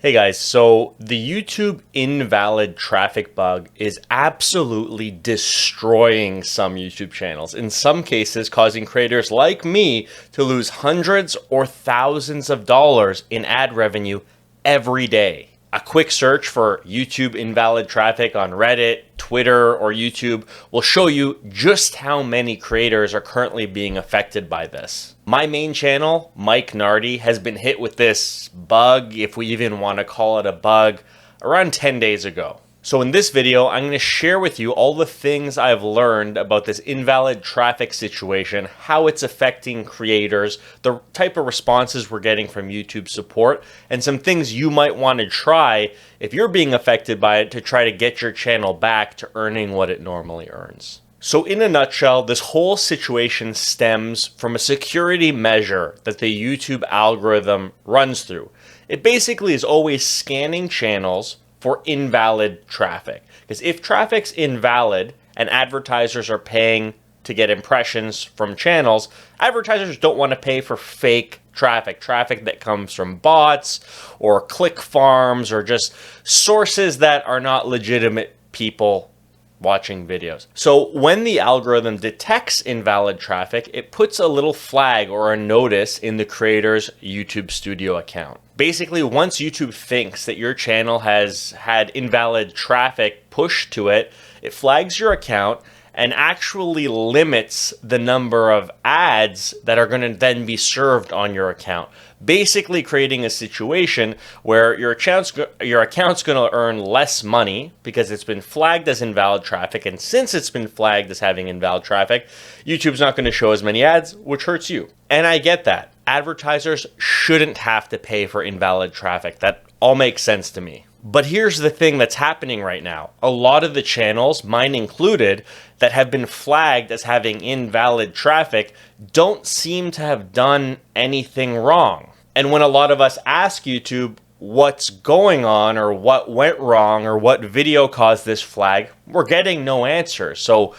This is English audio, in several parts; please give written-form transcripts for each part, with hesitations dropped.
Hey guys, so the YouTube invalid traffic bug is absolutely destroying some YouTube channels, in some cases causing creators like me to lose hundreds or thousands of dollars in ad revenue every day. A quick search for YouTube invalid traffic on Reddit, Twitter, or YouTube will show you just how many creators are currently being affected by this. My main channel, Mike Nardi, has been hit with this bug, if we even want to call it a bug, around 10 days ago. So in this video, I'm going to share with you all the things I've learned about this invalid traffic situation, how it's affecting creators, the type of responses we're getting from YouTube support, and some things you might want to try if you're being affected by it to try to get your channel back to earning what it normally earns. So in a nutshell, this whole situation stems from a security measure that the YouTube algorithm runs through. It basically is always scanning channels for invalid traffic. Because if traffic's invalid and advertisers are paying to get impressions from channels, advertisers don't want to pay for fake traffic that comes from bots or click farms or just sources that are not legitimate people watching videos. So when the algorithm detects invalid traffic, it puts a little flag or a notice in the creator's YouTube Studio account. Basically, once YouTube thinks that your channel has had invalid traffic pushed to it, it flags your account and actually limits the number of ads that are going to then be served on your account. Basically creating a situation where your account's going to earn less money because it's been flagged as invalid traffic, and since it's been flagged as having invalid traffic, YouTube's not going to show as many ads, which hurts you. And I get that. Advertisers shouldn't have to pay for invalid traffic. That all makes sense to me. But here's the thing that's happening right now. A lot of the channels, mine included, that have been flagged as having invalid traffic don't seem to have done anything wrong. And when a lot of us ask YouTube what's going on or what went wrong or what video caused this flag, we're getting no answers. So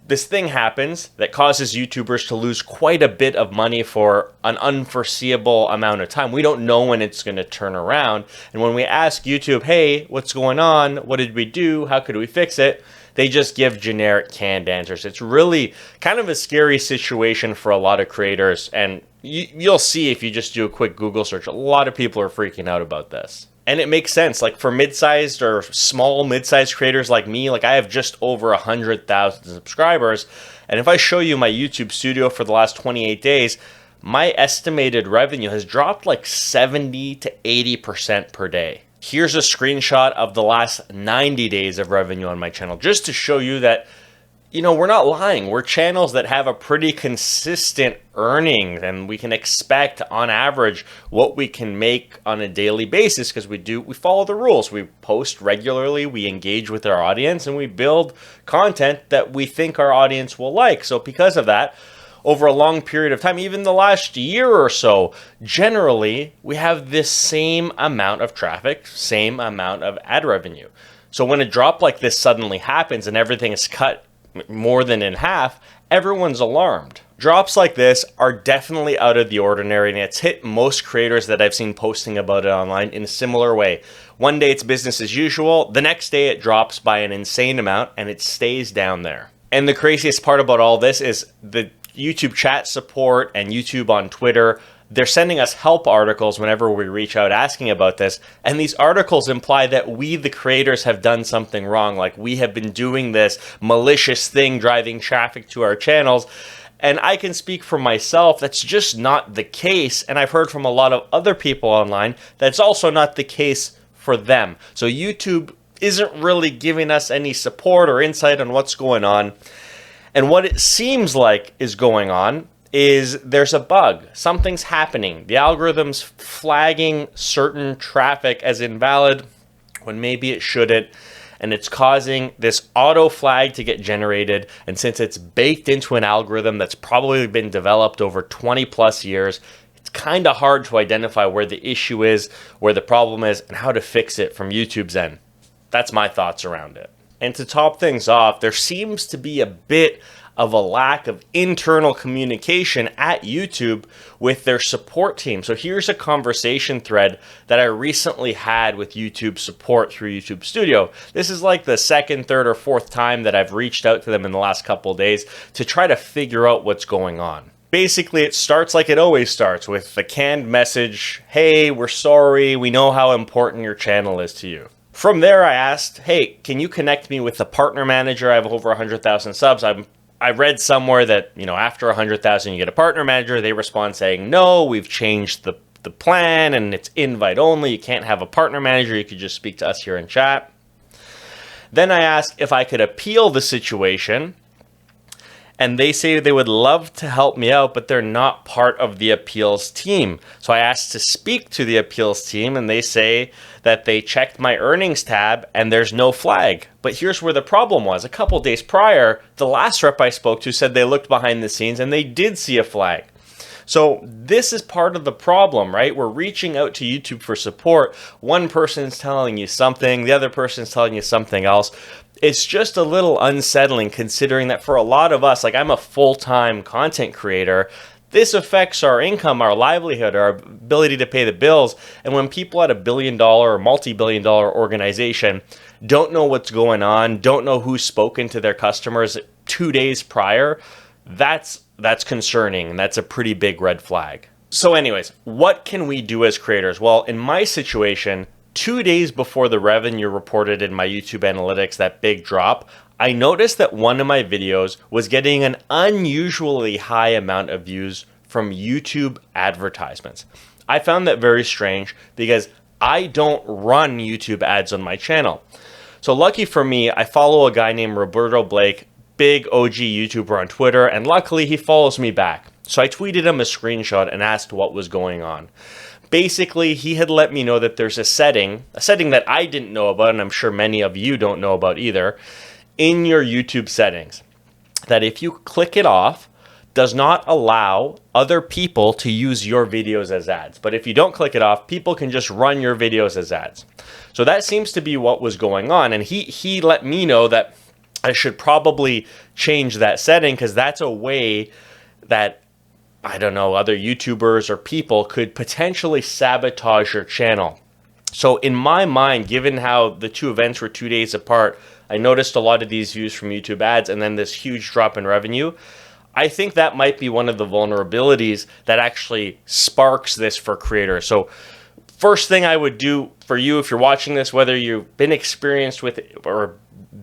this thing happens that causes YouTubers to lose quite a bit of money for an unforeseeable amount of time. We don't know when it's going to turn around. And when we ask YouTube, hey, what's going on? What did we do? How could we fix it? They just give generic canned answers. It's really kind of a scary situation for a lot of creators. And you'll see if you just do a quick Google search, a lot of people are freaking out about this. And it makes sense. Like for mid-sized or small mid-sized creators like me, like I have just over 100,000 subscribers. And if I show you my YouTube Studio for the last 28 days, my estimated revenue has dropped like 70 to 80% per day. Here's a screenshot of the last 90 days of revenue on my channel, just to show you that, you know, we're not lying. We're channels that have a pretty consistent earnings, and we can expect on average what we can make on a daily basis because we follow the rules. We post regularly, we engage with our audience, and we build content that we think our audience will like. So because of that, over a long period of time, even the last year or so, generally, we have this same amount of traffic, same amount of ad revenue. So when a drop like this suddenly happens and everything is cut more than in half, everyone's alarmed. Drops like this are definitely out of the ordinary, and it's hit most creators that I've seen posting about it online in a similar way. One day it's business as usual, the next day it drops by an insane amount and it stays down there. And the craziest part about all this is the YouTube chat support and YouTube on Twitter, they're sending us help articles whenever we reach out asking about this. And these articles imply that we, the creators, have done something wrong. Like we have been doing this malicious thing, driving traffic to our channels. And I can speak for myself, that's just not the case. And I've heard from a lot of other people online that's also not the case for them. So YouTube isn't really giving us any support or insight on what's going on. And what it seems like is going on is there's a bug. Something's happening. The algorithm's flagging certain traffic as invalid when maybe it shouldn't, and it's causing this auto flag to get generated. And since it's baked into an algorithm that's probably been developed over 20 plus years, it's kind of hard to identify where the issue is, where the problem is, and how to fix it from YouTube's end. That's my thoughts around it. And to top things off, there seems to be a bit of a lack of internal communication at YouTube with their support team. So here's a conversation thread that I recently had with YouTube support through YouTube Studio. This is like the second, third, or fourth time that I've reached out to them in the last couple of days to try to figure out what's going on. Basically, it starts like it always starts, with the canned message, "Hey, we're sorry, we know how important your channel is to you." From there, I asked, "Hey, can you connect me with the partner manager? I have over 100,000 subs. I read somewhere that, after 100,000 you get a partner manager." They respond saying, "No, we've changed the plan and it's invite only. You can't have a partner manager. You could just speak to us here in chat." Then I asked if I could appeal the situation, and they say they would love to help me out, but they're not part of the appeals team. So I asked to speak to the appeals team, and they say that they checked my earnings tab and there's no flag. But here's where the problem was. A couple days prior, the last rep I spoke to said they looked behind the scenes and they did see a flag. So this is part of the problem, right? We're reaching out to YouTube for support. One person's telling you something, the other person's telling you something else. It's just a little unsettling, considering that for a lot of us, like I'm a full-time content creator, this affects our income, our livelihood, our ability to pay the bills. And when people at a billion-dollar or multi-billion-dollar organization don't know what's going on, don't know who's spoken to their customers 2 days prior, that's concerning, and that's a pretty big red flag. So anyways, what can we do as creators? Well, in my situation, 2 days before the revenue reported in my YouTube analytics, that big drop, I noticed that one of my videos was getting an unusually high amount of views from YouTube advertisements. I found that very strange because I don't run YouTube ads on my channel. So lucky for me, I follow a guy named Roberto Blake, big OG YouTuber on Twitter, and luckily he follows me back. So I tweeted him a screenshot and asked what was going on. Basically, he had let me know that there's a setting that I didn't know about, and I'm sure many of you don't know about either, in your YouTube settings, that if you click it off, does not allow other people to use your videos as ads. But if you don't click it off, people can just run your videos as ads. So that seems to be what was going on, and he let me know that I should probably change that setting, because that's a way that, I don't know, other YouTubers or people could potentially sabotage your channel. So in my mind, given how the two events were 2 days apart, I noticed a lot of these views from YouTube ads and then this huge drop in revenue. I think that might be one of the vulnerabilities that actually sparks this for creators. So first thing I would do for you, if you're watching this, whether you've been experienced with or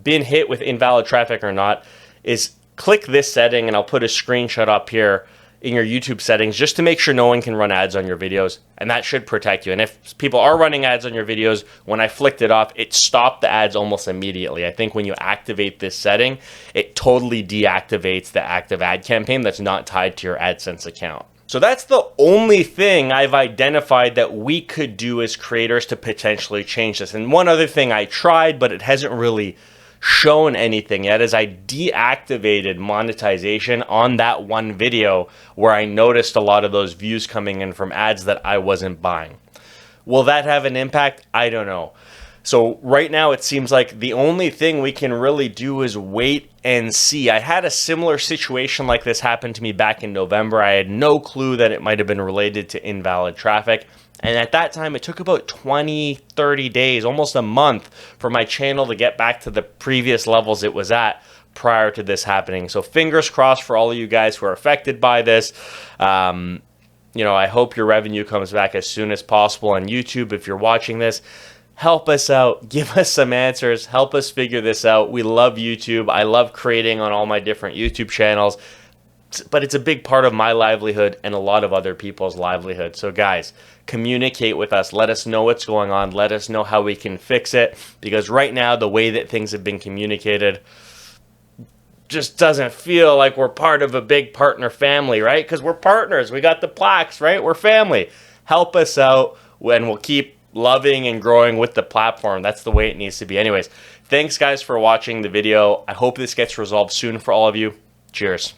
been hit with invalid traffic or not, is click this setting, and I'll put a screenshot up here in your YouTube settings just to make sure no one can run ads on your videos, and that should protect you. And if people are running ads on your videos, when I flicked it off, it stopped the ads almost immediately. I think when you activate this setting, it totally deactivates the active ad campaign that's not tied to your AdSense account. So that's the only thing I've identified that we could do as creators to potentially change this. And one other thing I tried, but it hasn't really shown anything yet, is I deactivated monetization on that one video where I noticed a lot of those views coming in from ads that I wasn't buying. Will that have an impact? I don't know. So right now it seems like the only thing we can really do is wait and see. I had a similar situation like this happen to me back in November. I had no clue that it might have been related to invalid traffic. And at that time, it took about 20, 30 days, almost a month, for my channel to get back to the previous levels it was at prior to this happening. So fingers crossed for all of you guys who are affected by this. I hope your revenue comes back as soon as possible on YouTube. If you're watching this, help us out. Give us some answers. Help us figure this out. We love YouTube. I love creating on all my different YouTube channels, but it's a big part of my livelihood and a lot of other people's livelihood. So guys, communicate with us. Let us know what's going on. Let us know how we can fix it, because right now the way that things have been communicated just doesn't feel like we're part of a big partner family, right? Because we're partners. We got the plaques, right? We're family. Help us out, and we'll keep loving and growing with the platform. That's the way it needs to be. Anyways, thanks guys for watching the video. I hope this gets resolved soon for all of you. Cheers.